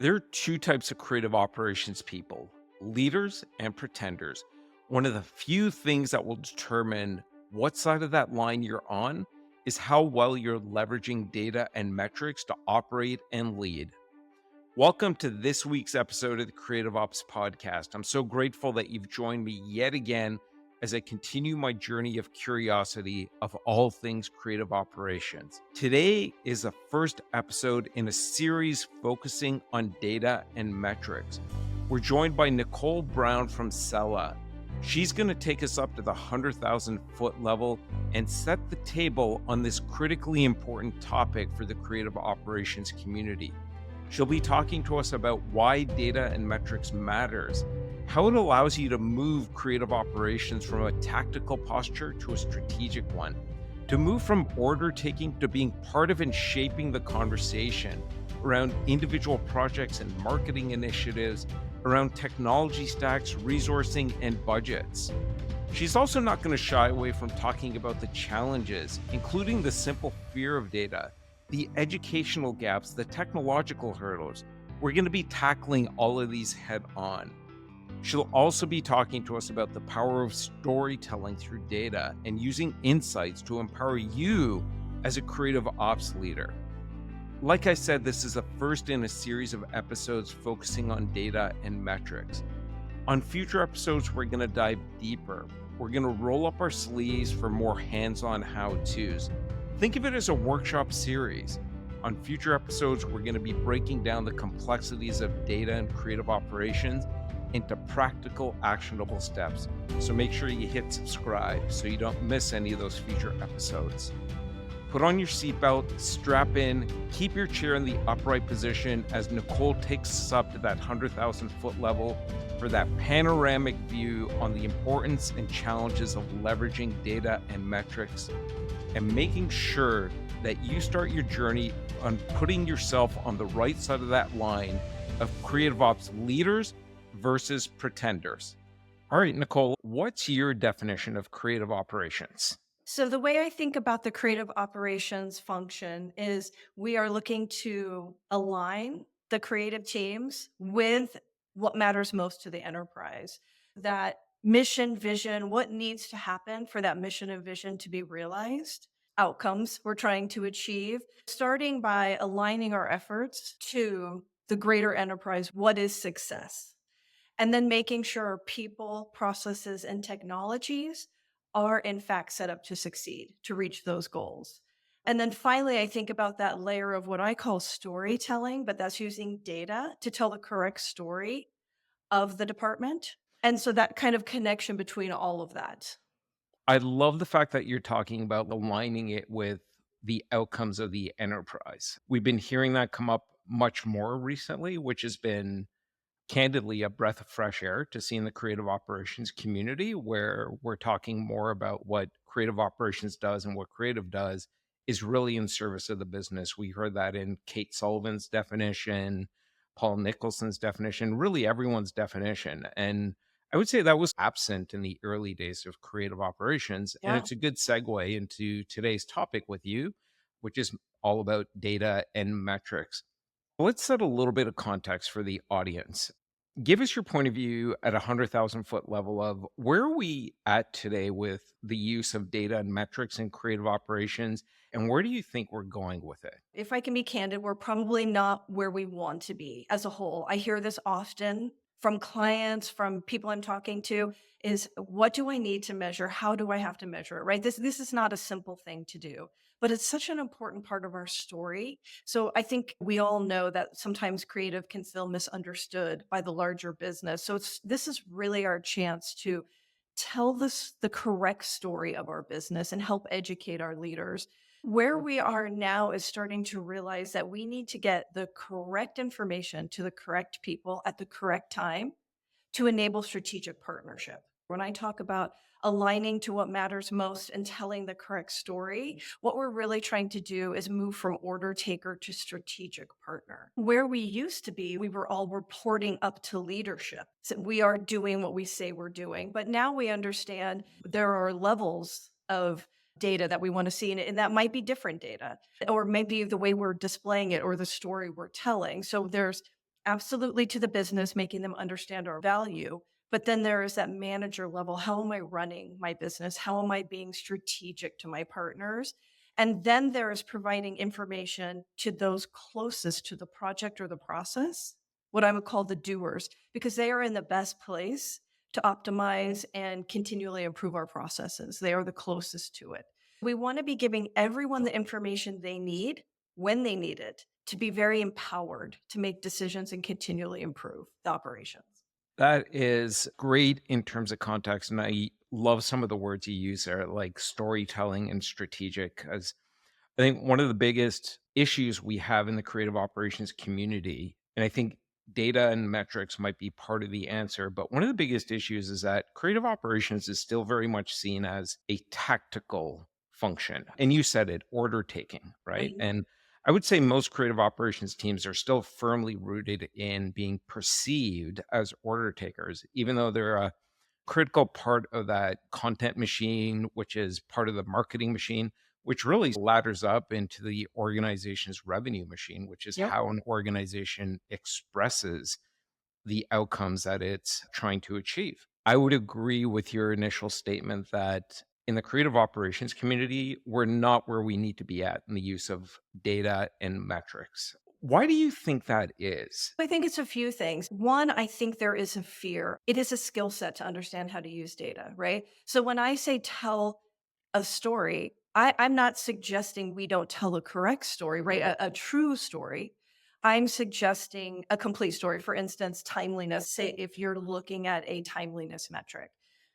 There are two types of creative operations people: leaders and pretenders. One of the few things that will determine what side of that line you're on is how well you're leveraging data and metrics to operate and lead. Welcome to this week's episode of the Creative Ops Podcast. I'm so grateful that you've joined me yet again as I continue my journey of curiosity of all things creative operations. Today is the first episode in a series focusing on data and metrics. We're joined by Nickole Brown from Cella. She's going to take us up to the 100,000 foot level and set the table on this critically important topic for the creative operations community. She'll be talking to us about why data and metrics matters, how it allows you to move creative operations from a tactical posture to a strategic one, to move from order taking to being part of and shaping the conversation around individual projects and marketing initiatives, around technology stacks, resourcing, and budgets. She's also not going to shy away from talking about the challenges, including the simple fear of data, the educational gaps, the technological hurdles. We're going to be tackling all of these head on. She'll also be talking to us about the power of storytelling through data and using insights to empower you as a creative ops leader. Like I said, this is the first in a series of episodes focusing on data and metrics. On future episodes, we're going to dive deeper. We're going to roll up our sleeves for more hands-on how-tos. Think of it as a workshop series. On future episodes, we're going to be breaking down the complexities of data and creative operations into practical, actionable steps. So make sure you hit subscribe so you don't miss any of those future episodes. Put on your seatbelt, strap in, keep your chair in the upright position as Nickole takes us up to that 100,000 foot level for that panoramic view on the importance and challenges of leveraging data and metrics, and making sure that you start your journey on putting yourself on the right side of that line of creative ops leaders versus pretenders. All right, Nickole, what's your definition of creative operations? So the way I think about the creative operations function is we are looking to align the creative teams with what matters most to the enterprise. That mission, vision, what needs to happen for that mission and vision to be realized, outcomes we're trying to achieve, starting by aligning our efforts to the greater enterprise. What is success? And then making sure people, processes, and technologies are in fact set up to succeed, to reach those goals. And then finally, I think about that layer of what I call storytelling, but that's using data to tell the correct story of the department. And so that kind of connection between all of that. I love the fact that you're talking about aligning it with the outcomes of the enterprise. We've been hearing that come up much more recently, which has been candidly a breath of fresh air to see in the creative operations community, where we're talking more about what creative operations does and what creative does is really in service of the business. We heard that in Kate Sullivan's definition, Paul Nicholson's definition, really everyone's definition. And I would say that was absent in the early days of creative operations. And Yeah. it's a good segue into today's topic with you, which is all about data and metrics. Let's set a little bit of context for the audience. Give us your point of view at a 100,000 foot level of where are we at today with the use of data and metrics in creative operations, and where do you think we're going with it? If I can be candid, we're probably not where we want to be as a whole. I hear this often from clients, from people I'm talking to, is what do I need to measure? How do I have to measure it? Right? This is not a simple thing to do, but it's such an important part of our story. So I think we all know that sometimes creative can feel misunderstood by the larger business. So this is really our chance to tell this the correct story of our business and help educate our leaders. Where we are now is starting to realize that we need to get the correct information to the correct people at the correct time to enable strategic partnership. When I talk about aligning to what matters most and telling the correct story, what we're really trying to do is move from order taker to strategic partner. Where we used to be, we were all reporting up to leadership. So we are doing what we say we're doing. But now we understand there are levels of data that we want to see, and that might be different data, or maybe the way we're displaying it or the story we're telling. So there's absolutely to the business, making them understand our value. But then there is that manager level. How am I running my business? How am I being strategic to my partners? And then there is providing information to those closest to the project or the process, what I would call the doers, because they are in the best place to optimize and continually improve our processes. They are the closest to it. We want to be giving everyone the information they need when they need it to be very empowered to make decisions and continually improve the operations. That is great in terms of context, and I love some of the words you use there, like storytelling and strategic, as I think one of the biggest issues we have in the creative operations community, and I think data and metrics might be part of the answer, but one of the biggest issues is that creative operations is still very much seen as a tactical function. And you said it, order taking, right? Mhm. And I would say most creative operations teams are still firmly rooted in being perceived as order takers, even though they're a critical part of that content machine, which is part of the marketing machine, which really ladders up into the organization's revenue machine, which is Yep. how an organization expresses the outcomes that it's trying to achieve. I would agree with your initial statement that in the creative operations community, we're not where we need to be at in the use of data and metrics. Why do you think that is? I think it's a few things. One, I think there is a fear. It is a skill set to understand how to use data, right? So when I say tell a story, I'm not suggesting we don't tell a correct story, right? A true story. I'm suggesting a complete story. For instance, timeliness. Say if you're looking at a timeliness metric.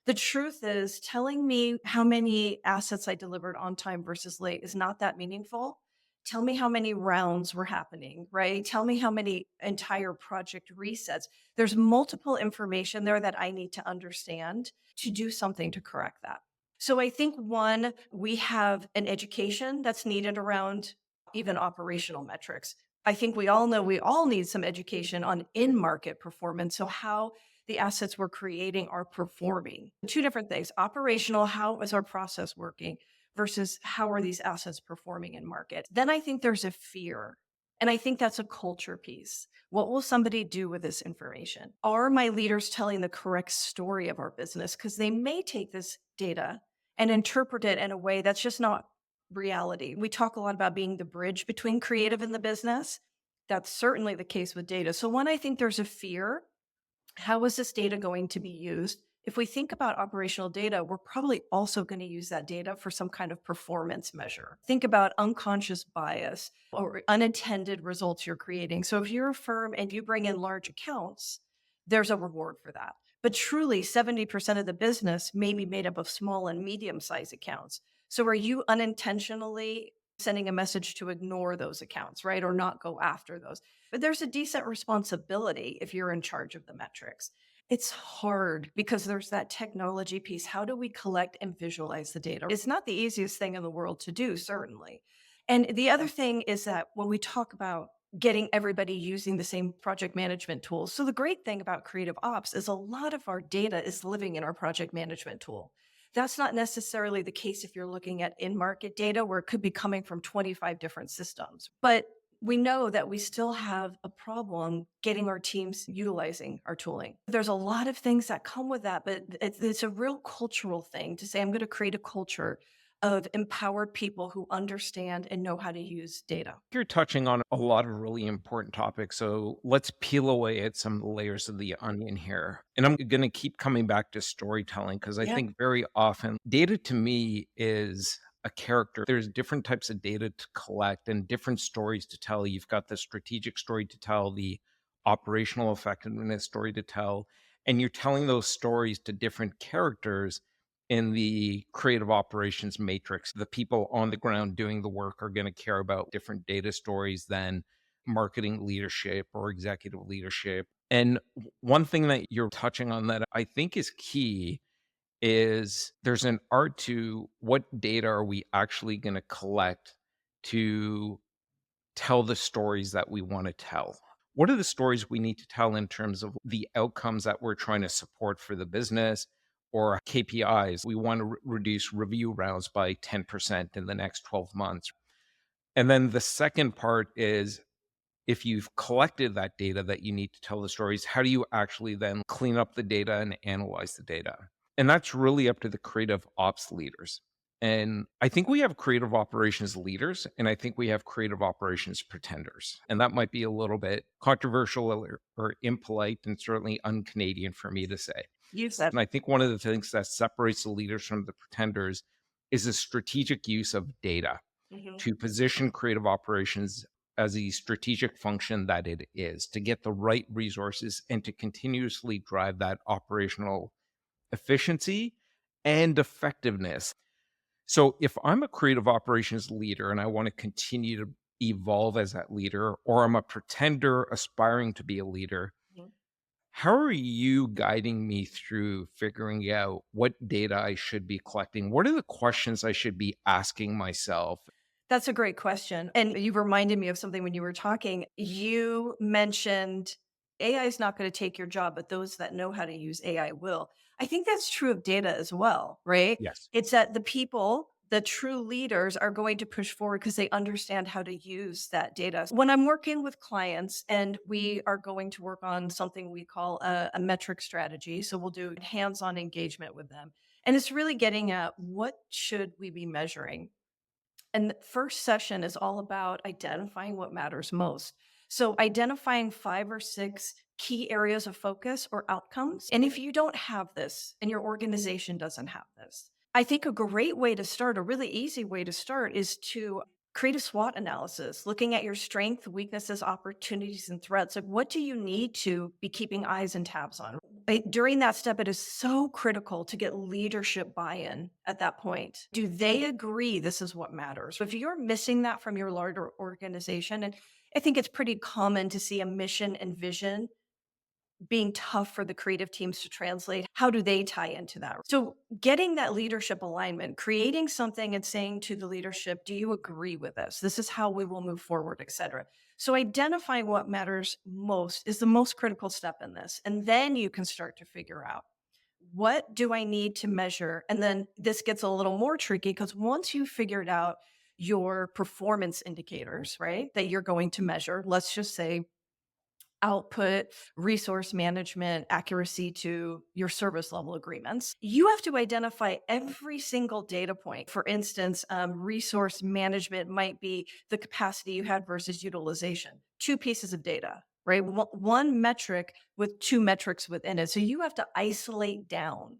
The truth is, telling me how many assets I delivered on time versus late is not that meaningful. Tell me how many rounds were happening, right? Tell me how many entire project resets. There's multiple information there that I need to understand to do something to correct that. So I think one, we have an education that's needed around even operational metrics. I think we all know we all need some education on in market performance. So, how the assets we're creating are performing. Two different things: operational, how is our process working, versus how are these assets performing in market. Then I think there's a fear. And I think that's a culture piece. What will somebody do with this information? Are my leaders telling the correct story of our business? Because they may take this data and interpret it in a way that's just not reality. We talk a lot about being the bridge between creative and the business. That's certainly the case with data. So, one, I think there's a fear. How is this data going to be used? If we think about operational data, we're probably also going to use that data for some kind of performance measure. Think about unconscious bias or unintended results you're creating. So if you're a firm and you bring in large accounts, there's a reward for that. But truly, 70% of the business may be made up of small and medium sized accounts. So are you unintentionally sending a message to ignore those accounts, right? Or not go after those? But there's a decent responsibility if you're in charge of the metrics. It's hard because there's that technology piece. How do we collect and visualize the data? It's not the easiest thing in the world to do, certainly. And the other thing is that when we talk about getting everybody using the same project management tools, so the great thing about creative ops is a lot of our data is living in our project management tool. That's not necessarily the case if you're looking at in market data where it could be coming from 25 different systems. But we know that we still have a problem getting our teams utilizing our tooling. There's a lot of things that come with that, but it's a real cultural thing to say, I'm going to create a culture of empowered people who understand and know how to use data. You're touching on a lot of really important topics. So let's peel away at some of the layers of the onion here. And I'm going to keep coming back to storytelling because I Yeah. think very often data to me is a character. There's different types of data to collect and different stories to tell. You've got the strategic story to tell, the operational effectiveness story to tell, and you're telling those stories to different characters in the creative operations matrix. The people on the ground doing the work are going to care about different data stories than marketing leadership or executive leadership. And one thing that you're touching on that I think is key is there's an art to what data are we actually going to collect to tell the stories that we want to tell. What are the stories we need to tell in terms of the outcomes that we're trying to support for the business or KPIs? We want to reduce review rounds by 10% in the next 12 months. And then the second part is If you've collected that data that you need to tell the stories, how do you actually then clean up the data and analyze the data? And that's really up to the creative ops leaders. And I think we have creative operations leaders, and I think we have creative operations pretenders. And that might be a little bit controversial or impolite and certainly un-Canadian for me to say. You said, And I think one of the things that separates the leaders from the pretenders is the strategic use of data mhm. to position creative operations as the strategic function that it is, to get the right resources and to continuously drive that operational efficiency and effectiveness. So if I'm a creative operations leader and I want to continue to evolve as that leader, or I'm a pretender aspiring to be a leader, how are you guiding me through figuring out what data I should be collecting? What are the questions I should be asking myself? That's a great question. And you reminded me of something when you were talking. You mentioned AI is not going to take your job, but those that know how to use AI will. I think that's true of data as well, right? Yes. It's that the people, the true leaders, are going to push forward because they understand how to use that data. When I'm working with clients and we are going to work on something we call a metric strategy, so we'll do hands on engagement with them. And it's really getting at what should we be measuring? And the first session is all about identifying what matters most. So, identifying 5 or 6 key areas of focus or outcomes. And if you don't have this and your organization doesn't have this, I think a great way to start, a really easy way to start, is to create a SWOT analysis, looking at your strengths, weaknesses, opportunities, and threats. Like, what do you need to be keeping eyes and tabs on? During that step, it is so critical to get leadership buy-in at that point. Do they agree this is what matters? If you're missing that from your larger organization, and I think it's pretty common to see a mission and vision being tough for the creative teams to translate. How do they tie into that? So, getting that leadership alignment, creating something and saying to the leadership, do you agree with this? This is how we will move forward, et cetera. So, identifying what matters most is the most critical step in this. And then you can start to figure out, what do I need to measure? And then this gets a little more tricky because once you've figured out your performance indicators, right, that you're going to measure, let's just say output, resource management, accuracy to your service level agreements. You have to identify every single data point. For instance, resource management might be the capacity you had versus utilization, 2 pieces of data, right? One metric with 2 metrics within it. So you have to isolate down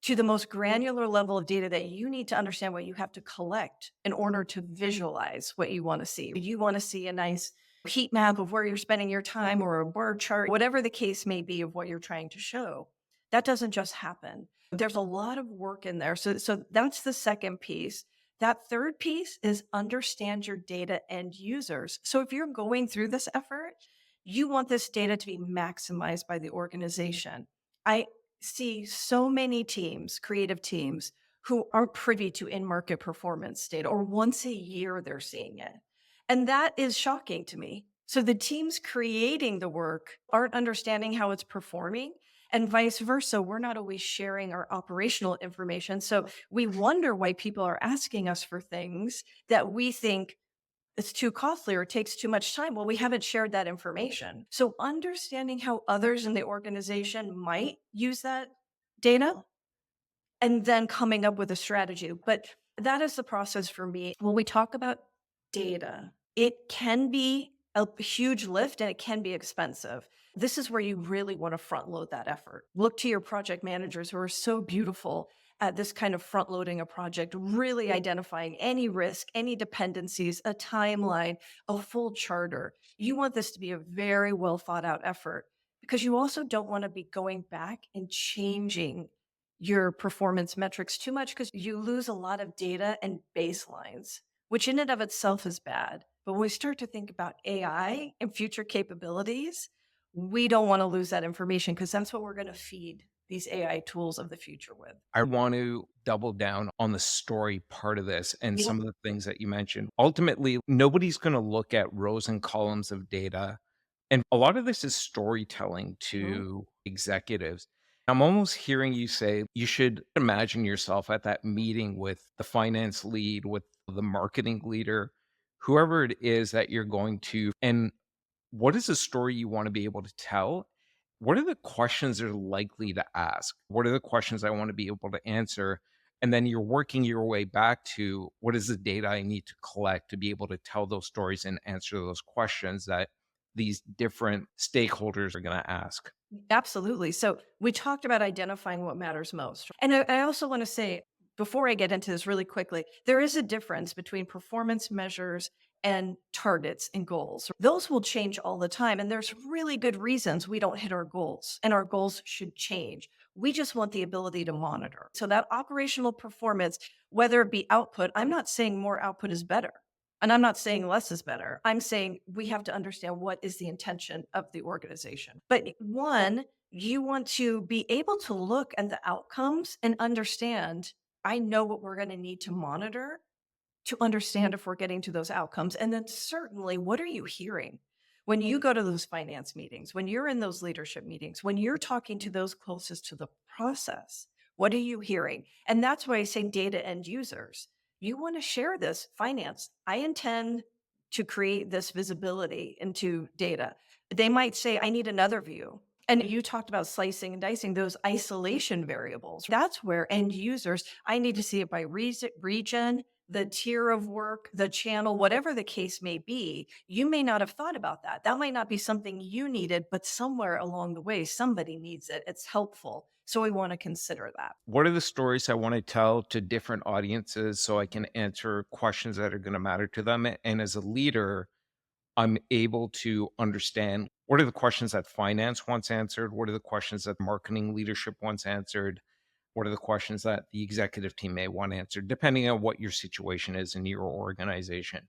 to the most granular level of data that you need to understand what you have to collect in order to visualize what you want to see. You want to see a nice heat map of where you're spending your time or a bar chart, whatever the case may be of what you're trying to show. That doesn't just happen. There's a lot of work in there. So that's the second piece. That third piece is understand your data end users. So if you're going through this effort, you want this data to be maximized by the organization. I see so many teams, creative teams, who aren't privy to in market performance data, or once a year they're seeing it. And that is shocking to me. So the teams creating the work aren't understanding how it's performing, and vice versa. We're not always sharing our operational information. So we wonder why people are asking us for things that we think it's too costly or it takes too much time. Well, we haven't shared that information. So understanding how others in the organization might use that data and then coming up with a strategy. But that is the process for me. When we talk about data, it can be a huge lift and it can be expensive. This is where you really want to front load that effort. Look to your project managers who are so beautiful at this kind of front loading a project, really identifying any risk, any dependencies, a timeline, a full charter. You want this to be a very well thought out effort because you also don't want to be going back and changing your performance metrics too much because you lose a lot of data and baselines, which in and of itself is bad. But when we start to think about AI and future capabilities, we don't want to lose that information because that's what we're going to feed these AI tools of the future with. I want to double down on the story part of this and Yeah. some of the things that you mentioned. Ultimately, nobody's going to look at rows and columns of data. And a lot of this is storytelling Mhm. to executives. I'm almost hearing you say you should imagine yourself at that meeting with the finance lead, with the marketing leader, whoever it is that you're going to. And What is a story you want to be able to tell? What are the questions they're likely to ask? What are the questions I want to be able to answer? And then you're working your way back to what is the data I need to collect to be able to tell those stories and answer those questions that these different stakeholders are going to ask. Absolutely. So we talked about identifying what matters most. And I also want to say, before I get into this really quickly, there is a difference between performance measures and targets and goals. Those will change all the time. And there's really good reasons we don't hit our goals, and our goals should change. We just want the ability to monitor. So that operational performance, whether it be output, I'm not saying more output is better. And I'm not saying less is better. I'm saying we have to understand what is the intention of the organization. But one, you want to be able to look at the outcomes and understand, I know what we're going to need to monitor to understand if we're getting to those outcomes. And then certainly, what are you hearing? When you go to those finance meetings, when you're in those leadership meetings, when you're talking to those closest to the process, what are you hearing? And that's why I say data end users. You want to share this finance. I intend to create this visibility into data. They might say, I need another view. And you talked about slicing and dicing those isolation variables. That's where end users, I need to see it by region, the tier of work, the channel, whatever the case may be. You may not have thought about that. That might not be something you needed, but somewhere along the way, somebody needs it. It's helpful. So we want to consider that. What are the stories I want to tell to different audiences so I can answer questions that are going to matter to them? And as a leader, I'm able to understand what are the questions that finance wants answered? What are the questions that marketing leadership wants answered? What are the questions that the executive team may want answered, depending on what your situation is in your organization?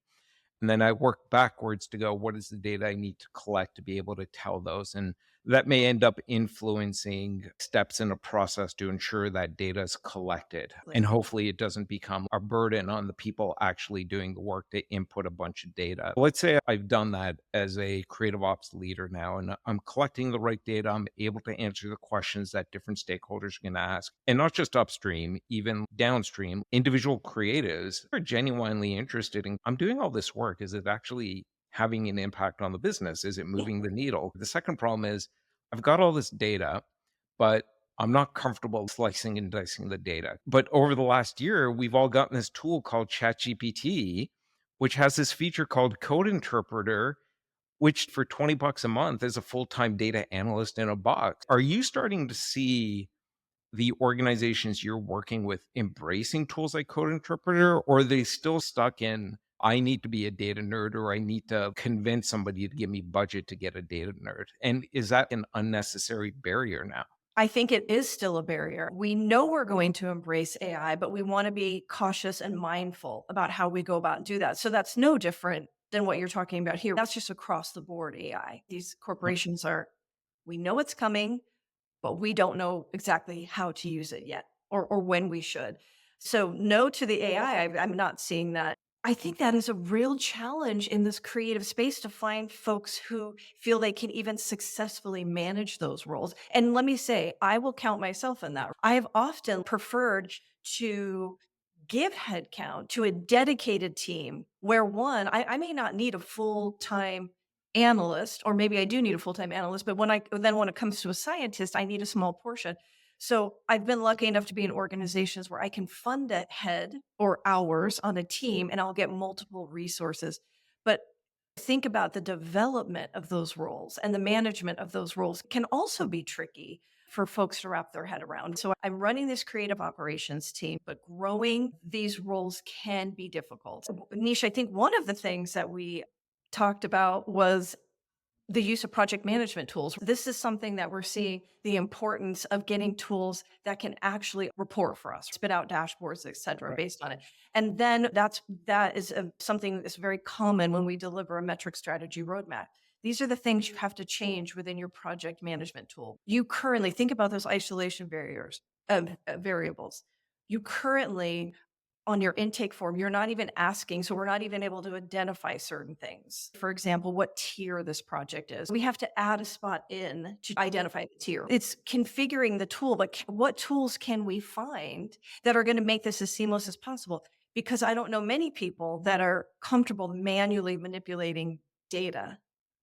And then I work backwards to go, what is the data I need to collect to be able to tell those? And that may end up influencing steps in a process to ensure that data is collected. And hopefully it doesn't become a burden on the people actually doing the work to input a bunch of data. Let's say I've done that as a creative ops leader now, and I'm collecting the right data. I'm able to answer the questions that different stakeholders are going to ask. And not just upstream, even downstream, individual creatives are genuinely interested in I'm doing all this work. Is it actually having an impact on the business? Is it moving the needle? The second problem is I've got all this data, but I'm not comfortable slicing and dicing the data. But over the last year, we've all gotten this tool called ChatGPT, which has this feature called Code Interpreter, which for 20 bucks a month is a full-time data analyst in a box. Are you starting to see the organizations you're working with embracing tools like Code Interpreter, or are they still stuck in, I need to be a data nerd, or I need to convince somebody to give me budget to get a data nerd? And is that an unnecessary barrier now? I think it is still a barrier. We know we're going to embrace AI, but we want to be cautious and mindful about how we go about and do that. So that's no different than what you're talking about here. That's just across the board AI. These corporations are, we know it's coming, but we don't know exactly how to use it yet or when we should. So, no to the AI. I'm not seeing that. I think that is a real challenge in this creative space to find folks who feel they can even successfully manage those roles. And let me say, I will count myself in that. I have often preferred to give headcount to a dedicated team where one, I may not need a full time analyst, or maybe I do need a full-time analyst, but when it comes to a scientist, I need a small portion. So I've been lucky enough to be in organizations where I can fund a head or hours on a team and I'll get multiple resources. But think about the development of those roles and the management of those roles can also be tricky for folks to wrap their head around. So I'm running this creative operations team, but growing these roles can be difficult. Nish, I think one of the things that we talked about was the use of project management tools. This is something that we're seeing the importance of getting tools that can actually report for us, spit out dashboards, et cetera, Right. based on it. And then that is something that's very common when we deliver a metric strategy roadmap. These are the things you have to change within your project management tool. You currently think about those isolation variables. You currently on your intake form, you're not even asking. So we're not even able to identify certain things. For example, what tier this project is. We have to add a spot in to identify the tier. It's configuring the tool, but what tools can we find that are going to make this as seamless as possible? Because I don't know many people that are comfortable manually manipulating data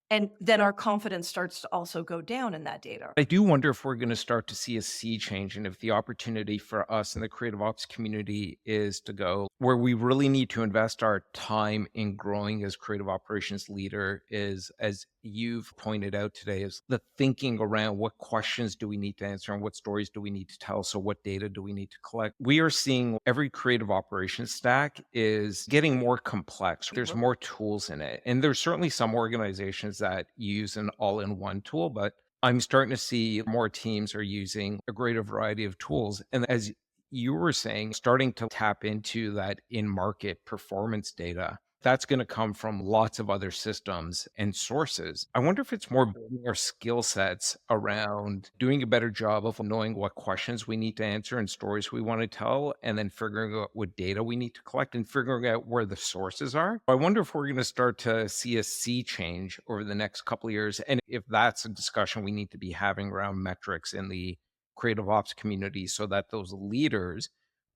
And then our confidence starts to also go down in that data. I do wonder if we're going to start to see a sea change and if the opportunity for us in the creative ops community is to go where we really need to invest our time in growing as creative operations leader is, as you've pointed out today, is the thinking around what questions do we need to answer and what stories do we need to tell. So what data do we need to collect? We are seeing every creative operations stack is getting more complex. There's Mhm. more tools in it. And there's certainly some organizations that use an all-in-one tool, but I'm starting to see more teams are using a greater variety of tools. And as you were saying, starting to tap into that in market performance data. That's going to come from lots of other systems and sources. I wonder if it's more building our skill sets around doing a better job of knowing what questions we need to answer and stories we want to tell, and then figuring out what data we need to collect and figuring out where the sources are. I wonder if we're going to start to see a sea change over the next couple of years. And if that's a discussion we need to be having around metrics in the creative ops community so that those leaders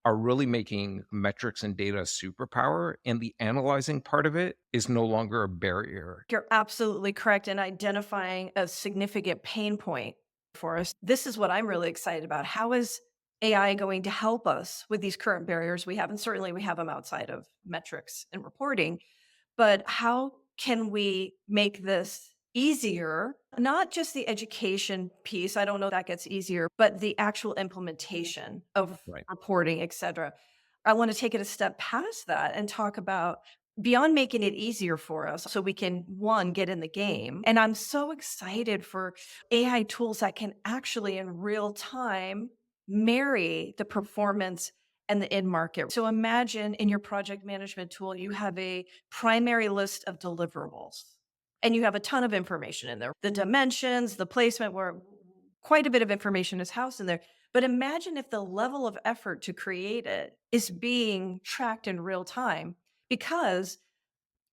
are really making metrics and data a superpower, and the analyzing part of it is no longer a barrier. You're absolutely correct in identifying a significant pain point for us. This is what I'm really excited about. How is AI going to help us with these current barriers we have? And certainly we have them outside of metrics and reporting. But how can we make this easier? Not just the education piece, I don't know that gets easier, but the actual implementation of Right. reporting, et cetera. I want to take it a step past that and talk about beyond making it easier for us so we can, one, get in the game. And I'm so excited for AI tools that can actually in real time marry the performance and the in market. So imagine in your project management tool, you have a primary list of deliverables and you have a ton of information in there, the dimensions, the placement, where quite a bit of information is housed in there. But imagine if the level of effort to create it is being tracked in real time, because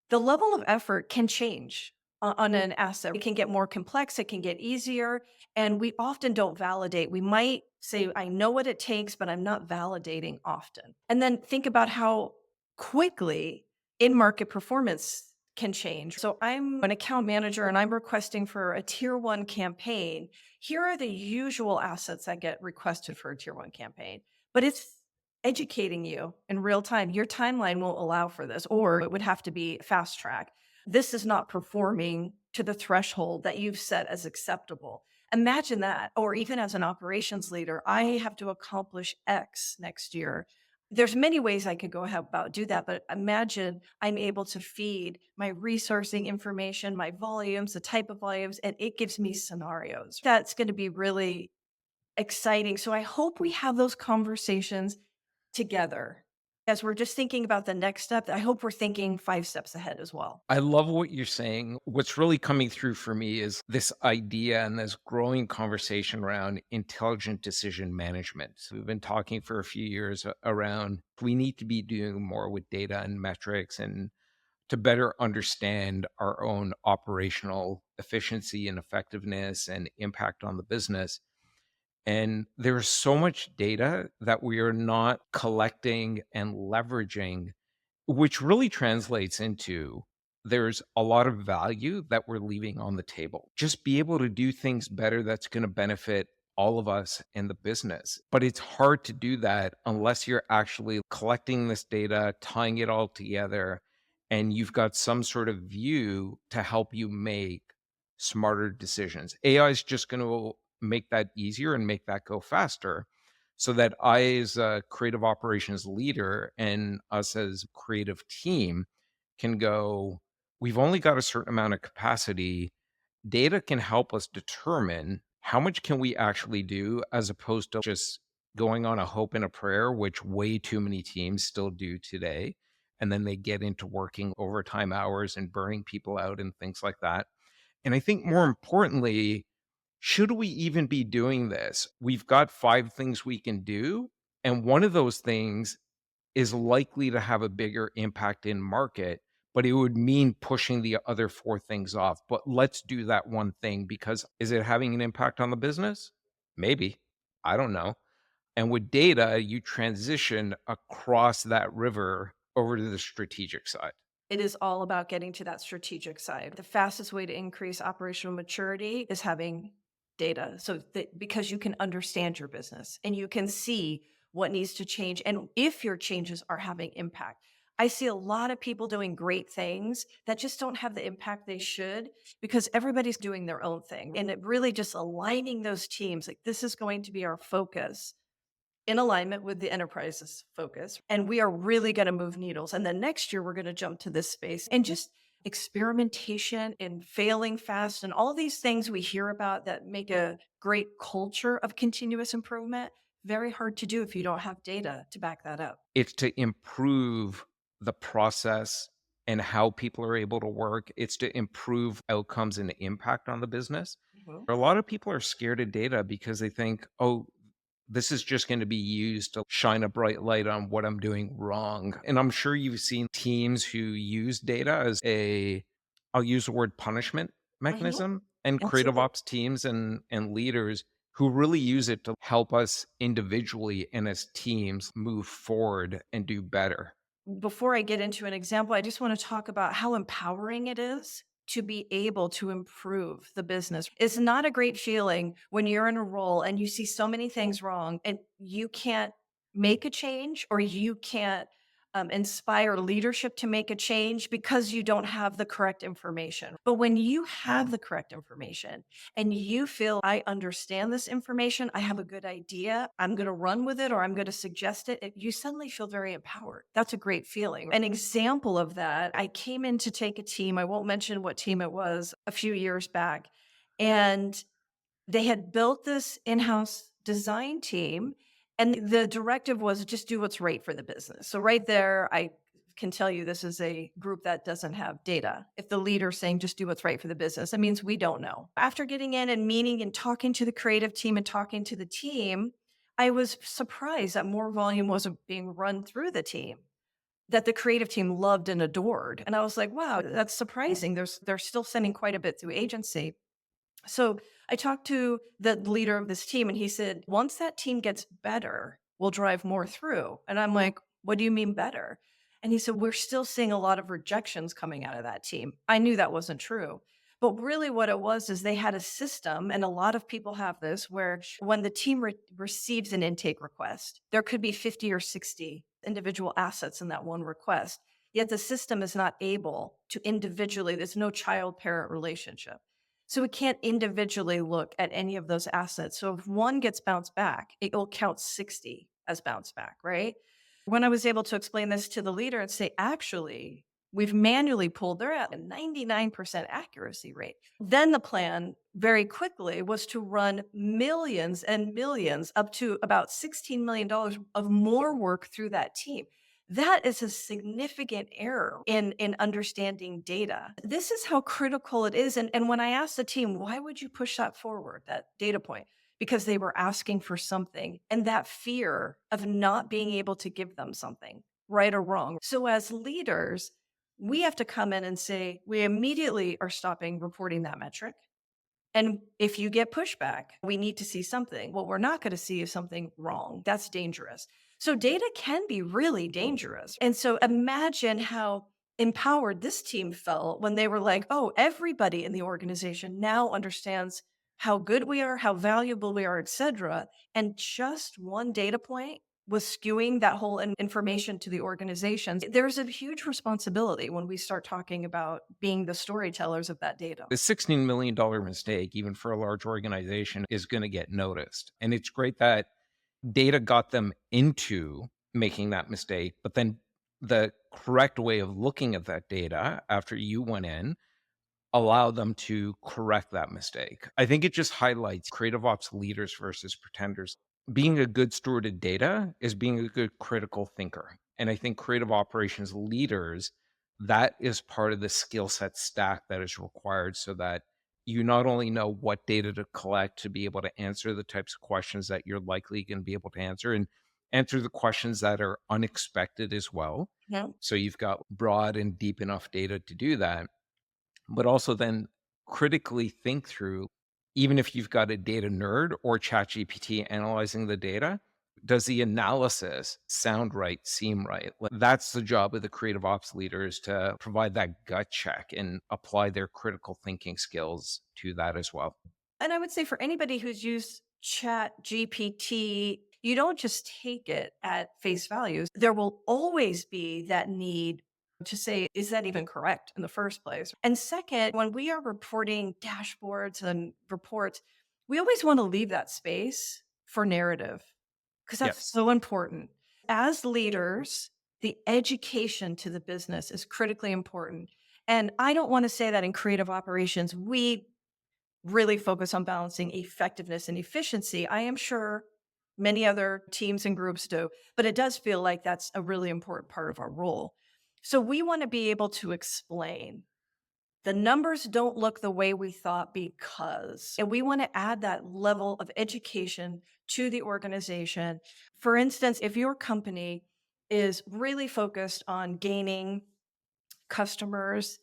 the level of effort can change on an asset. It can get more complex, it can get easier, and we often don't validate. We might say, I know what it takes, but I'm not validating often. And then think about how quickly in market performance can change. So I'm an account manager and I'm requesting for a tier one campaign. Here are the usual assets that get requested for a tier one campaign, but it's educating you in real time. Your timeline won't allow for this, or it would have to be fast track. This is not performing to the threshold that you've set as acceptable. Imagine that. Or even as an operations leader, I have to accomplish X next year. There's many ways I could go about do that, but imagine I'm able to feed my resourcing information, my volumes, the type of volumes, and it gives me scenarios. That's going to be really exciting. So I hope we have those conversations together. As we're just thinking about the next step, I hope we're thinking 5 steps ahead as well. I love what you're saying. What's really coming through for me is this idea and this growing conversation around intelligent decision management. So we've been talking for a few years around we need to be doing more with data and metrics and to better understand our own operational efficiency and effectiveness and impact on the business. And there's so much data that we are not collecting and leveraging, which really translates into there's a lot of value that we're leaving on the table. Just be able to do things better that's going to benefit all of us in the business. But it's hard to do that unless you're actually collecting this data, tying it all together, and you've got some sort of view to help you make smarter decisions. AI is just going to make that easier and make that go faster so that I, as a creative operations leader, and us as creative team can go, we've only got a certain amount of capacity. Data can help us determine how much can we actually do as opposed to just going on a hope and a prayer, which way too many teams still do today. And then they get into working overtime hours and burning people out and things like that. And I think more importantly, should we even be doing this? We've got 5 things we can do, and one of those things is likely to have a bigger impact in market, but it would mean pushing the other 4 things off. But let's do that one thing because is it having an impact on the business? Maybe. I don't know. And with data, you transition across that river over to the strategic side. It is all about getting to that strategic side. The fastest way to increase operational maturity is having data. So that because you can understand your business and you can see what needs to change and if your changes are having impact. I see a lot of people doing great things that just don't have the impact they should because everybody's doing their own thing. And it really just aligning those teams, like this is going to be our focus in alignment with the enterprise's focus. And we are really going to move needles. And then next year, we're going to jump to this space and just experimentation and failing fast and all these things we hear about that make a great culture of continuous improvement. Very hard to do if you don't have data to back that up. It's to improve the process and how people are able to work. It's to improve outcomes and impact on the business. Mhm. A lot of people are scared of data because they think, oh, this is just going to be used to shine a bright light on what I'm doing wrong. And I'm sure you've seen teams who use data as I'll use the word punishment Mhm. mechanism, and creative Absolutely. ops teams and leaders who really use it to help us individually and as teams move forward and do better. Before I get into an example, I just want to talk about how empowering it is to be able to improve the business. It's not a great feeling when you're in a role and you see so many things wrong and you can't make a change or you can't inspire leadership to make a change because you don't have the correct information. But when you have the correct information and you feel, I understand this information, I have a good idea, I'm going to run with it or I'm going to suggest it, you suddenly feel very empowered. That's a great feeling. An example of that, I came in to take a team, I won't mention what team it was, a few years back. And they had built this in-house design team, and the directive was just do what's right for the business. So right there, I can tell you this is a group that doesn't have data. If the leader's saying just do what's right for the business, that means we don't know. After getting in and meeting and talking to the creative team and talking to the team, I was surprised that more volume wasn't being run through the team that the creative team loved and adored. And I was like, wow, that's surprising. They're still sending quite a bit through agency. So I talked to the leader of this team and he said, once that team gets better, we'll drive more through. And I'm like, what do you mean better? And he said, we're still seeing a lot of rejections coming out of that team. I knew that wasn't true. But really, what it was is they had a system, and a lot of people have this, where when the team receives an intake request, there could be 50 or 60 individual assets in that one request. Yet the system is not able to individually, there's no child parent relationship. So we can't individually look at any of those assets. So if one gets bounced back, it will count 60 as bounce back, right? When I was able to explain this to the leader and say, actually, we've manually pulled, they're at a 99% accuracy rate. Then the plan very quickly was to run millions and millions, up to about $16 million dollars of more work through that team. That is a significant error in understanding data. This is how critical it is. And when I asked the team, why would you push that forward, that data point? Because they were asking for something and that fear of not being able to give them something, right or wrong. So as leaders, we have to come in and say, we immediately are stopping reporting that metric. And if you get pushback, we need to see something. What we're not going to see is something wrong. That's dangerous. So data can be really dangerous. And so imagine how empowered this team felt when they were like, oh, everybody in the organization now understands how good we are, how valuable we are, et cetera. And just one data point was skewing that whole information to the organizations. There's a huge responsibility when we start talking about being the storytellers of that data. The $16 million mistake, even for a large organization, is going to get noticed. And it's great that data got them into making that mistake, but then the correct way of looking at that data after you went in allow them to correct that mistake. I think it just highlights creative ops leaders versus pretenders. Being a good steward of data is being a good critical thinker. And I think creative operations leaders, that is part of the skill set stack that is required so that you not only know what data to collect to be able to answer the types of questions that you're likely going to be able to answer and answer the questions that are unexpected as well. Yeah. So you've got broad and deep enough data to do that, but also then critically think through, even if you've got a data nerd or ChatGPT analyzing the data, Does the analysis sound right, seem right? Like, that's the job of the creative ops leaders to provide that gut check and apply their critical thinking skills to that as well. And I would say for anybody who's used Chat GPT, you don't just take it at face value. There will always be that need to say, is that even correct in the first place? And second, when we are reporting dashboards and reports, we always want to leave that space for narrative because that's Yes. so important. As leaders, the education to the business is critically important. And I don't want to say that in creative operations, we really focus on balancing effectiveness and efficiency. I am sure many other teams and groups do, but it does feel like that's a really important part of our role. So we want to be able to explain the numbers don't look the way we thought because, and we want to add that level of education to the organization. For instance, if your company is really focused on gaining customers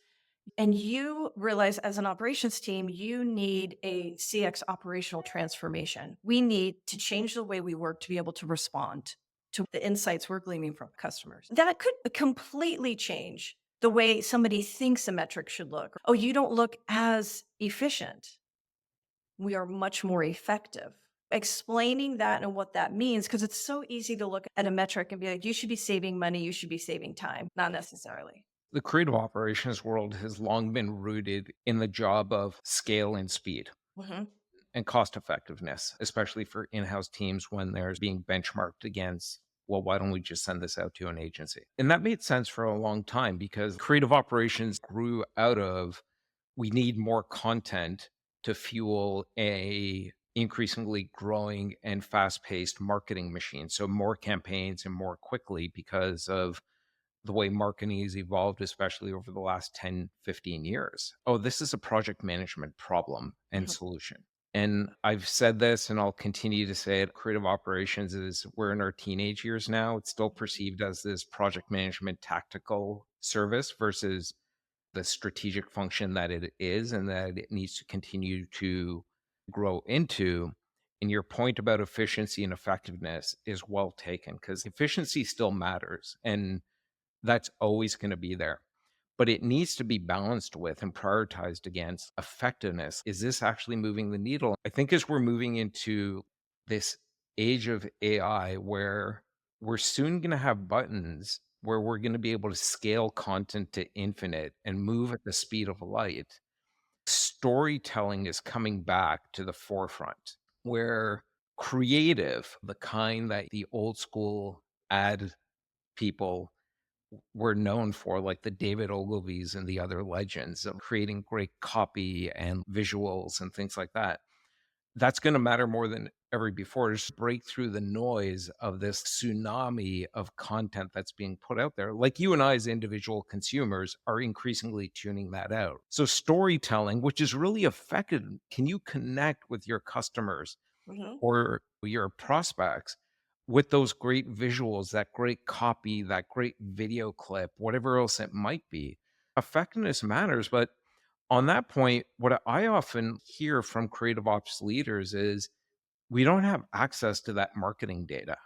and you realize as an operations team, you need a CX operational transformation. We need to change the way we work to be able to respond to the insights we're gleaning from customers. That could completely change the way somebody thinks a metric should look. Oh, you don't look as efficient. We are much more effective. Explaining that and what that means, because it's so easy to look at a metric and be like, you should be saving money, you should be saving time. Not necessarily. The creative operations world has long been rooted in the job of scale and speed Mhm. and cost effectiveness, especially for in house teams when there's being benchmarked against, well, why don't we just send this out to an agency? And that made sense for a long time because creative operations grew out of we need more content to fuel a increasingly growing and fast-paced marketing machine. So more campaigns and more quickly because of the way marketing has evolved, especially over the last 10, 15 years. Oh, this is a project management problem and Mhm. solution. And I've said this and I'll continue to say it. Creative operations is we're in our teenage years now. It's still perceived as this project management tactical service versus the strategic function that it is and that it needs to continue to grow into. And your point about efficiency and effectiveness is well taken because efficiency still matters. And that's always going to be there. But it needs to be balanced with and prioritized against effectiveness. Is this actually moving the needle? I think as we're moving into this age of AI where we're soon going to have buttons where we're going to be able to scale content to infinite and move at the speed of light, storytelling is coming back to the forefront where creative, the kind that the old school ad people were known for, like the David Ogilvies and the other legends of creating great copy and visuals and things like that. That's going to matter more than ever before. Just break through the noise of this tsunami of content that's being put out there. Like you and I, as individual consumers, are increasingly tuning that out. So, storytelling, which is really effective, can you connect with your customers Mhm. or your prospects with those great visuals, that great copy, that great video clip, whatever else it might be. Effectiveness matters. But on that point, what I often hear from creative ops leaders is we don't have access to that marketing data.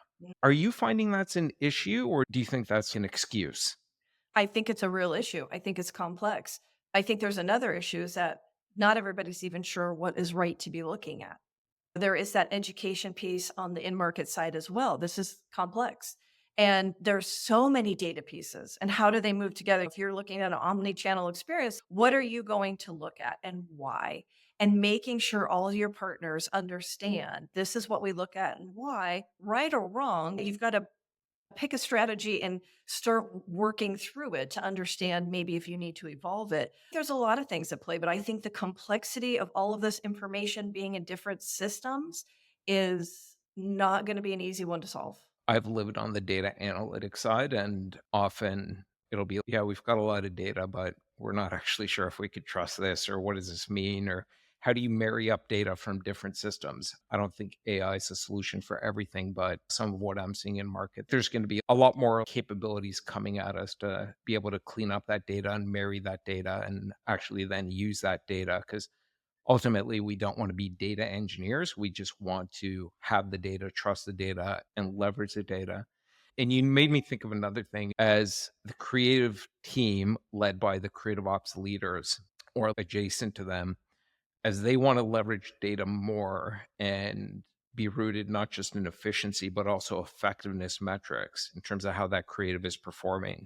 Are you finding that's an issue or do you think that's an excuse? I think it's a real issue. I think it's complex. I think there's another issue is that not everybody's even sure what is right to be looking at. There is that education piece on the in-market side as well. This is complex. And there's so many data pieces. And how do they move together? If you're looking at an omni-channel experience, what are you going to look at and why? And making sure all your partners understand this is what we look at and why, right or wrong, you've got to pick a strategy and start working through it to understand maybe if you need to evolve it. There's a lot of things at play, but I think the complexity of all of this information being in different systems is not going to be an easy one to solve. I've lived on the data analytics side, and often it'll be, yeah, we've got a lot of data, but we're not actually sure if we could trust this or what does this mean or how do you marry up data from different systems? I don't think AI is a solution for everything, but some of what I'm seeing in market, there's going to be a lot more capabilities coming at us to be able to clean up that data and marry that data and actually then use that data. Because Ultimately, we don't want to be data engineers. We just want to have the data, trust the data, and leverage the data. And you made me think of another thing as the creative team led by the creative ops leaders or adjacent to them, as they want to leverage data more and be rooted not just in efficiency, but also effectiveness metrics in terms of how that creative is performing.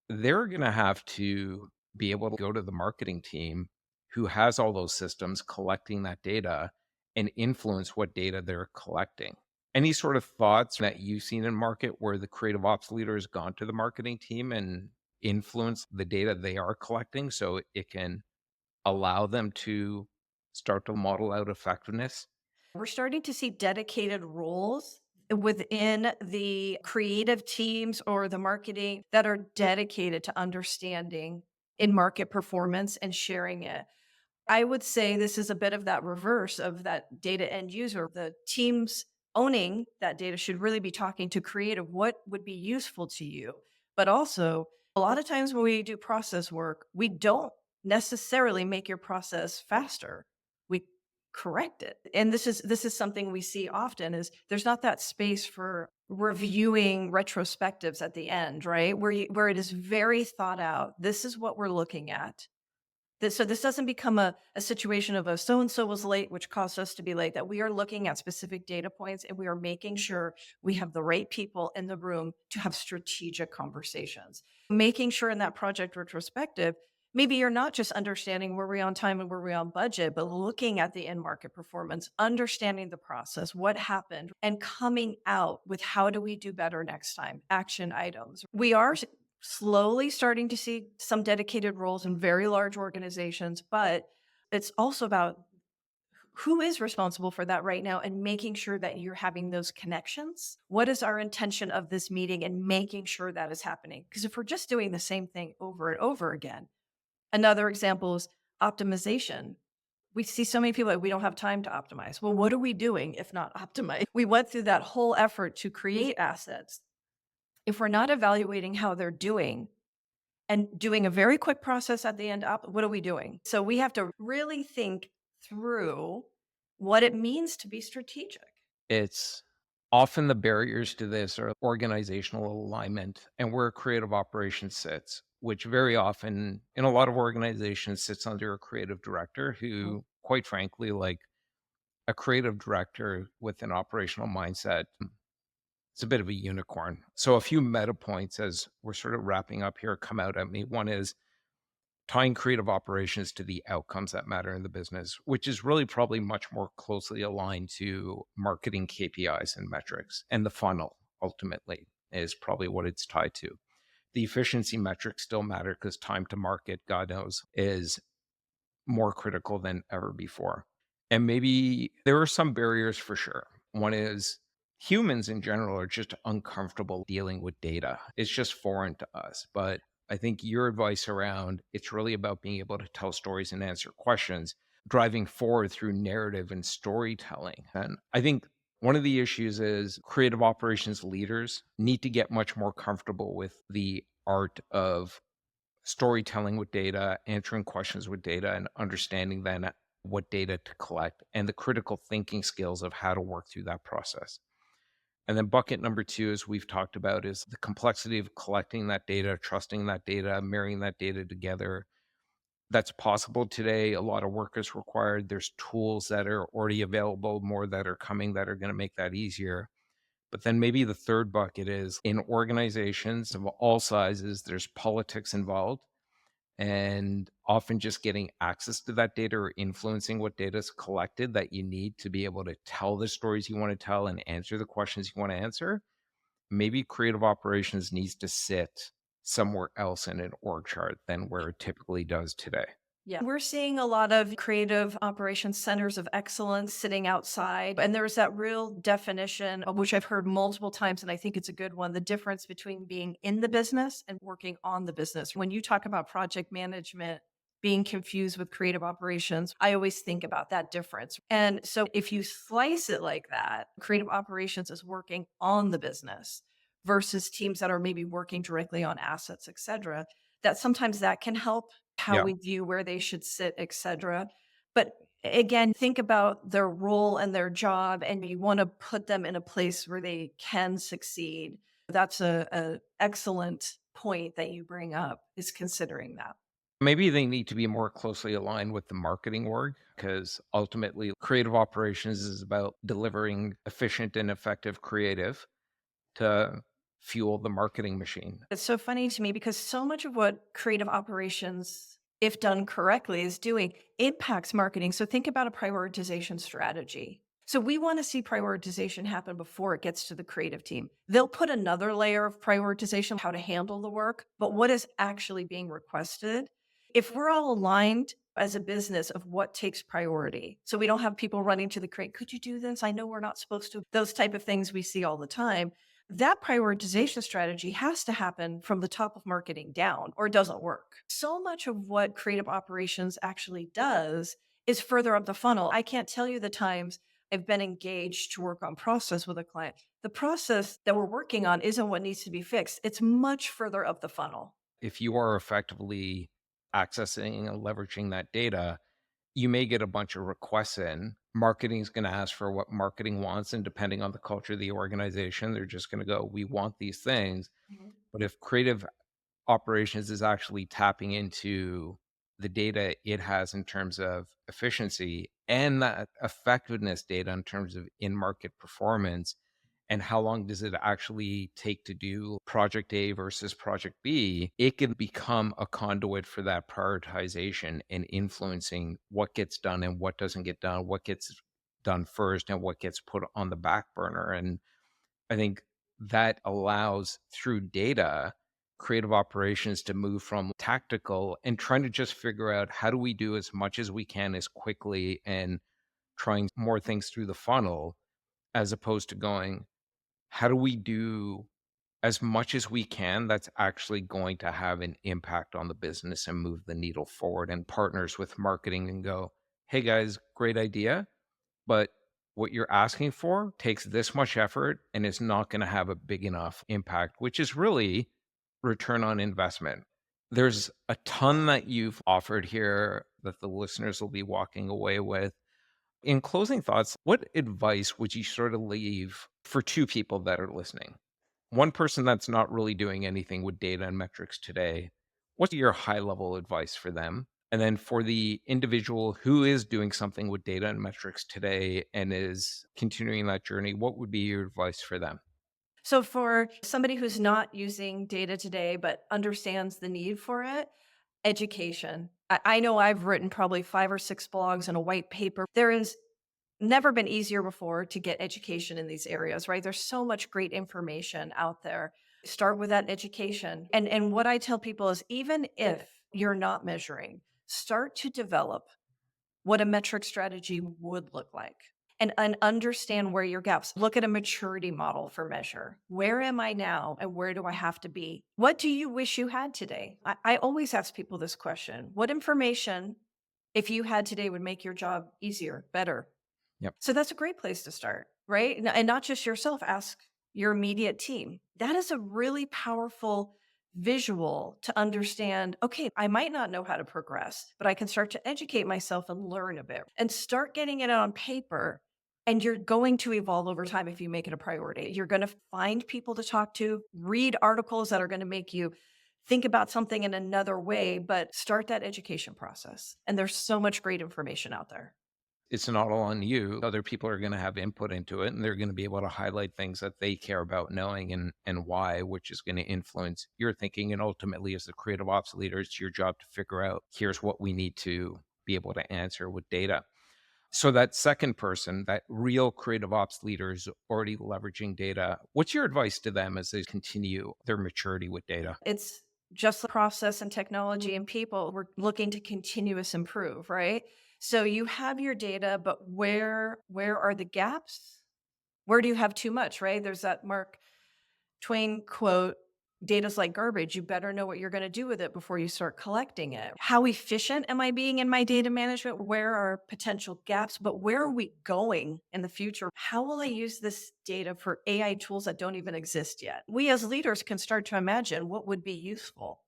They're going to have to be able to go to the marketing team who has all those systems collecting that data and influence what data they're collecting. Any sort of thoughts that you've seen in market where the creative ops leader has gone to the marketing team and influence the data they are collecting so it can allow them to start to model out effectiveness? We're starting to see dedicated roles within the creative teams or the marketing that are dedicated to understanding in market performance and sharing it. I would say this is a bit of that reverse of that data end user. The teams owning that data should really be talking to creative, what would be useful to you? But also, a lot of times when we do process work, we don't necessarily make your process faster. We correct it. And this is something we see often is there's not that space for reviewing retrospectives at the end, right? Where it is very thought out. This is what we're looking at. So this doesn't become a situation of a so and so was late, which caused us to be late, that we are looking at specific data points and we are making sure we have the right people in the room to have strategic conversations. Making sure in that project retrospective, maybe you're not just understanding were we on time and were we on budget, but looking at the end market performance, understanding the process, what happened, and coming out with how do we do better next time, action items. We are slowly starting to see some dedicated roles in very large organizations, but it's also about who is responsible for that right now and making sure that you're having those connections. What is our intention of this meeting and making sure that is happening? Because if we're just doing the same thing over and over again, another example is optimization. We see so many people like we don't have time to optimize. Well, what are we doing if not optimize? We went through that whole effort to create assets. If we're not evaluating how they're doing, and doing a very quick process at the end up, what are we doing? So we have to really think through what it means to be strategic. It's often the barriers to this are organizational alignment and where creative operations sits, which very often in a lot of organizations sits under a creative director Mhm. who, quite frankly, like a creative director with an operational mindset, it's a bit of a unicorn. So a few meta points as we're sort of wrapping up here come out at me. One is tying creative operations to the outcomes that matter in the business, which is really probably much more closely aligned to marketing KPIs and metrics. And the funnel ultimately is probably what it's tied to. The efficiency metrics still matter because time to market, God knows, is more critical than ever before. And maybe there are some barriers for sure. One is humans in general are just uncomfortable dealing with data. It's just foreign to us. But I think your advice around it's really about being able to tell stories and answer questions, driving forward through narrative and storytelling. And I think one of the issues is creative operations leaders need to get much more comfortable with the art of storytelling with data, answering questions with data, and understanding then what data to collect and the critical thinking skills of how to work through that process. And then bucket number two, as we've talked about, is the complexity of collecting that data, trusting that data, marrying that data together. That's possible today. A lot of work is required. There's tools that are already available, more that are coming that are going to make that easier. But then maybe the third bucket is in organizations of all sizes, there's politics involved and often just getting access to that data or influencing what data is collected that you need to be able to tell the stories you want to tell and answer the questions you want to answer. Maybe creative operations needs to sit somewhere else in an org chart than where it typically does today. Yeah. We're seeing a lot of creative operations centers of excellence sitting outside. And there's that real definition, of which I've heard multiple times, and I think it's a good one, the difference between being in the business and working on the business. When you talk about project management being confused with creative operations, I always think about that difference. And so if you slice it like that, creative operations is working on the business versus teams that are maybe working directly on assets, et cetera, that sometimes that can help how Yeah. we view where they should sit, et cetera. But Again, think about their role and their job, and you want to put them in a place where they can succeed. That's a excellent point that you bring up, is considering that. Maybe they need to be more closely aligned with the marketing org because ultimately creative operations is about delivering efficient and effective creative to fuel the marketing machine. It's so funny to me because so much of what creative operations, if done correctly, is doing impacts marketing. So think about a prioritization strategy. So we want to see prioritization happen before it gets to the creative team. They'll put another layer of prioritization, how to handle the work, but what is actually being requested? If we're all aligned as a business of what takes priority, so we don't have people running to the crate, could you do this? I know we're not supposed to. Those type of things we see all the time. That prioritization strategy has to happen from the top of marketing down, or it doesn't work. So much of what creative operations actually does is further up the funnel. I can't tell you the times I've been engaged to work on process with a client. The process that we're working on isn't what needs to be fixed. It's much further up the funnel. If you are effectively accessing and leveraging that data, you may get a bunch of requests in. Marketing is going to ask for what marketing wants. And depending on the culture of the organization, they're just going to go, we want these things. Mhm. But if creative operations is actually tapping into the data it has in terms of efficiency and that effectiveness data in terms of in-market performance and how long does it actually take to do project A versus project B, it can become a conduit for that prioritization and influencing what gets done and what doesn't get done, what gets done first and what gets put on the back burner. And I think that allows through data creative operations to move from tactical and trying to just figure out how do we do as much as we can as quickly and trying more things through the funnel as opposed to going, how do we do as much as we can that's actually going to have an impact on the business and move the needle forward and partners with marketing and go, hey guys, great idea. But what you're asking for takes this much effort and is not going to have a big enough impact, which is really return on investment. There's a ton that you've offered here that the listeners will be walking away with. In closing thoughts, what advice would you sort of leave for two people that are listening? One person that's not really doing anything with data and metrics today, what's your high level advice for them? And then for the individual who is doing something with data and metrics today and is continuing that journey, what would be your advice for them? So for somebody who's not using data today but understands the need for it, education. I know I've written probably 5 or 6 blogs and a white paper. There is never been easier before to get education in these areas, right? There's so much great information out there. Start with that education. And what I tell people is even if you're not measuring, start to develop what a metric strategy would look like and understand where your gaps. Look at a maturity model for measure. Where am I now and where do I have to be? What do you wish you had today? I always ask people this question. What information, if you had today, would make your job easier, better? Yep. So that's a great place to start, right? And not just yourself, ask your immediate team. That is a really powerful visual to understand, okay, I might not know how to progress, but I can start to educate myself and learn a bit and start getting it on paper. And you're going to evolve over time if you make it a priority. You're going to find people to talk to, read articles that are going to make you think about something in another way, but start that education process. And there's so much great information out there. It's not all on you. Other people are going to have input into it and they're going to be able to highlight things that they care about knowing and why, which is going to influence your thinking. And ultimately, as the creative ops leader, it's your job to figure out here's what we need to be able to answer with data. So that second person, that real creative ops leader is already leveraging data. What's your advice to them as they continue their maturity with data? It's just the process and technology and people. We're looking to continuous improve, right? So you have your data, but where are the gaps? Where do you have too much, right? There's that Mark Twain quote, data's like garbage. You better know what you're going to do with it before you start collecting it. How efficient am I being in my data management? Where are potential gaps? But where are we going in the future? How will I use this data for AI tools that don't even exist yet? We as leaders can start to imagine what would be useful.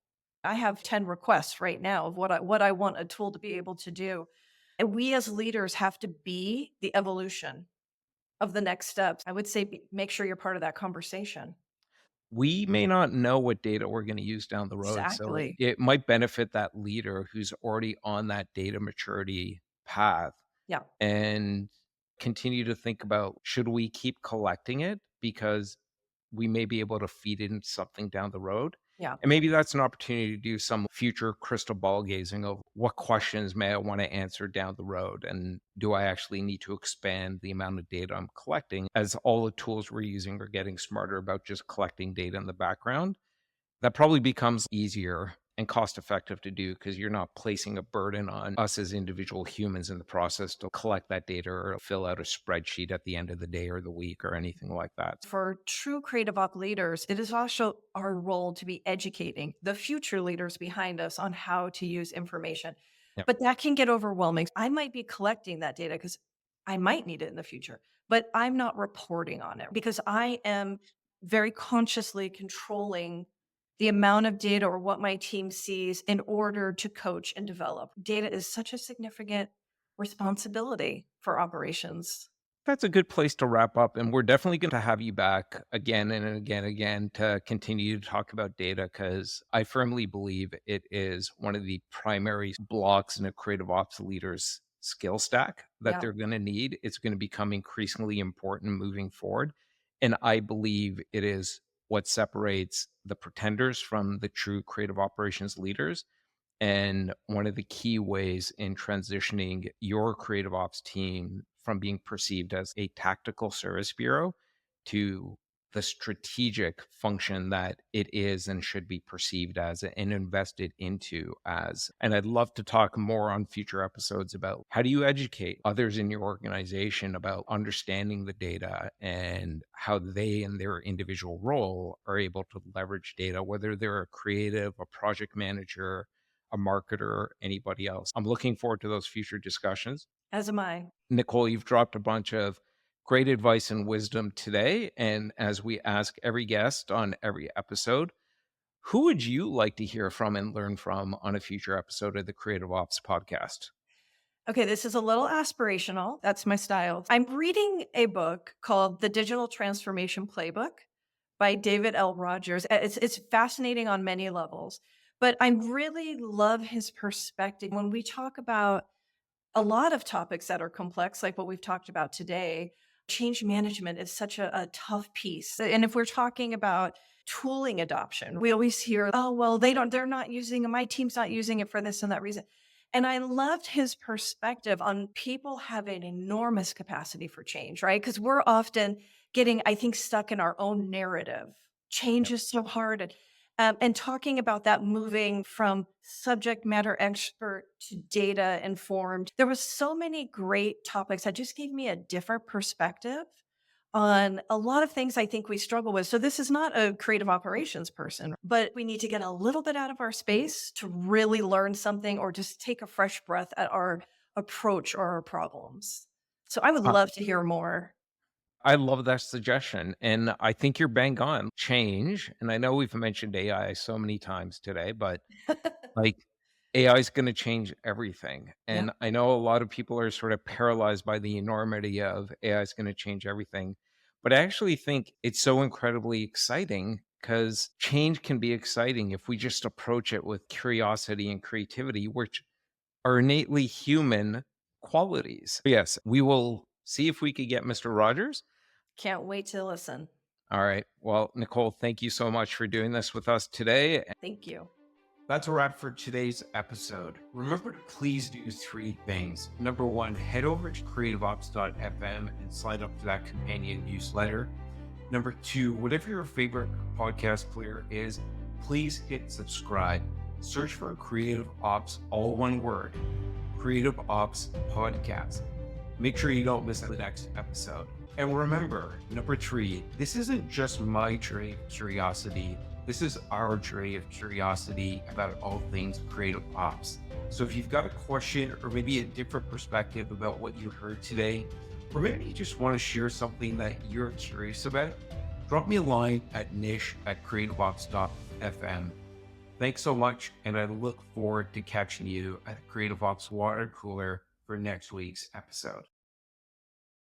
I have 10 requests right now of what I want a tool to be able to do. And we as leaders have to be the evolution of the next steps. I would say make sure you're part of that conversation. We may not know what data we're going to use down the road. So Exactly. it might benefit that leader who's already on that data maturity path Yeah. and continue to think about, should we keep collecting it because we may be able to feed it into something down the road? Yeah. And maybe that's an opportunity to do some future crystal ball gazing of what questions may I want to answer down the road? And do I actually need to expand the amount of data I'm collecting as all the tools we're using are getting smarter about just collecting data in the background? That probably becomes easier and cost effective to do because you're not placing a burden on us as individual humans in the process to collect that data or fill out a spreadsheet at the end of the day or the week or anything like that. For true creative op leaders, it is also our role to be educating the future leaders behind us on how to use information. Yeah. But that can get overwhelming. I might be collecting that data because I might need it in the future, but I'm not reporting on it because I am very consciously controlling the amount of data or what my team sees in order to coach and develop. Data is such a significant responsibility for operations. That's a good place to wrap up. And we're definitely going to have you back again and again and again to continue to talk about data because I firmly believe it is one of the primary blocks in a creative ops leader's skill stack that Yeah. they're going to need. It's going to become increasingly important moving forward. And I believe it is what separates the pretenders from the true creative operations leaders. And one of the key ways in transitioning your creative ops team from being perceived as a tactical service bureau to the strategic function that it is and should be perceived as and invested into as. And I'd love to talk more on future episodes about how do you educate others in your organization about understanding the data and how they in their individual role are able to leverage data, whether they're a creative, a project manager, a marketer, anybody else. I'm looking forward to those future discussions. As am I. Nickole, you've dropped a bunch of great advice and wisdom today. And as we ask every guest on every episode, who would you like to hear from and learn from on a future episode of the Creative Ops podcast? Okay, this is a little aspirational. That's my style. I'm reading a book called The Digital Transformation Playbook by David L. Rogers. It's fascinating on many levels, but I really love his perspective when we talk about a lot of topics that are complex, like what we've talked about today. Change management is such a tough piece. And if we're talking about tooling adoption, we always hear, oh, well, they're not using it. My team's not using it for this and that reason. And I loved his perspective on people have an enormous capacity for change, right? Because we're often getting, I think, stuck in our own narrative. Change is so hard. And talking about that moving from subject matter expert to data informed, there was so many great topics that just gave me a different perspective on a lot of things I think we struggle with. So this is not a creative operations person, but we need to get a little bit out of our space to really learn something or just take a fresh breath at our approach or our problems. So I would Uh, love to hear more. I love that suggestion. And I think you're bang on. Change. And I know we've mentioned AI so many times today, but like AI is going to change everything. Yeah. And I know a lot of people are sort of paralyzed by the enormity of AI is going to change everything. But I actually think it's so incredibly exciting because change can be exciting if we just approach it with curiosity and creativity, which are innately human qualities. Yes, we will see if we could get Mr. Rogers. Can't wait to listen. All right. Well, Nickole, thank you so much for doing this with us today. Thank you. That's a wrap for today's episode. Remember to please do three things. Number one, head over to creativeops.fm and sign up for that companion newsletter. Number two, whatever your favorite podcast player is, please hit subscribe. Search for Creative Ops, all one word, Creative Ops Podcast. Make sure you don't miss the next episode. And remember, number three, this isn't just my journey of curiosity. This is our journey of curiosity about all things creative ops. So if you've got a question or maybe a different perspective about what you heard today, or maybe you just want to share something that you're curious about, drop me a line at nish@creativeops.fm. Thanks so much, and I look forward to catching you at the Creative Ops Water Cooler for next week's episode.